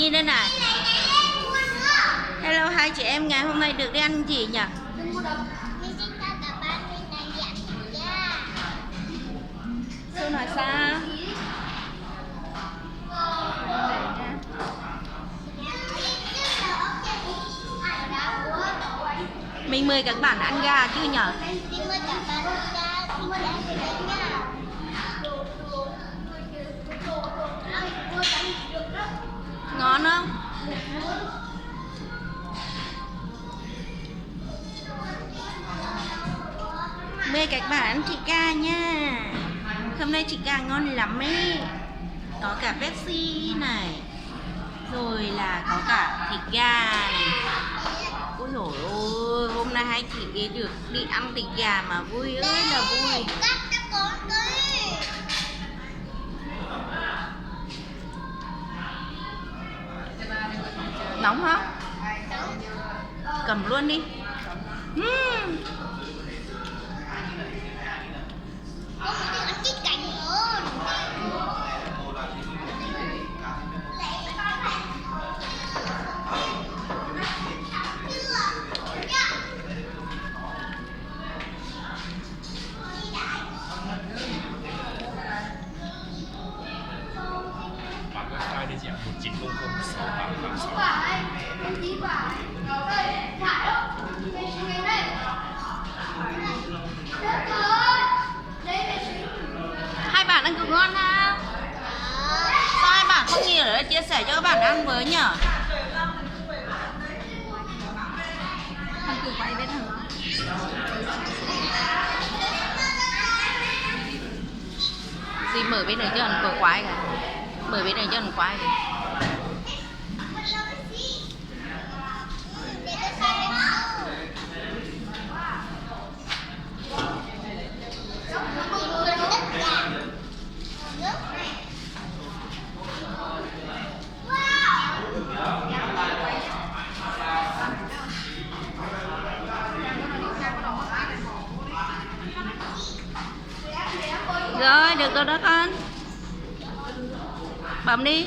nhìn đây này. Hello hai chị em, ngày hôm nay được đi ăn gì nhỉ? Cô nói sao? Mình mời các bạn ăn gà chưa nhỉ? Ngon không? Mời các bạn ăn thịt gà nha. Hôm nay thịt gà ngon lắm ấy. Có cả Pepsi này, rồi là có cả thịt gà này. Ôi dồi ôi, hôm nay hai chị ấy được đi ăn thịt gà mà vui ơi là vui. Nóng không? Cầm luôn đi. Hai bạn ăn cực ngon ha. Sao hai bạn không nhìn ở đây chia sẻ cho các bạn ăn với nhỉ? Thằng cực quay bên thằng gì mở bên này cho ăn cờ quái cả. Mở bên này cho ăn quái kìa. Rồi, được rồi đó con. Bấm đi.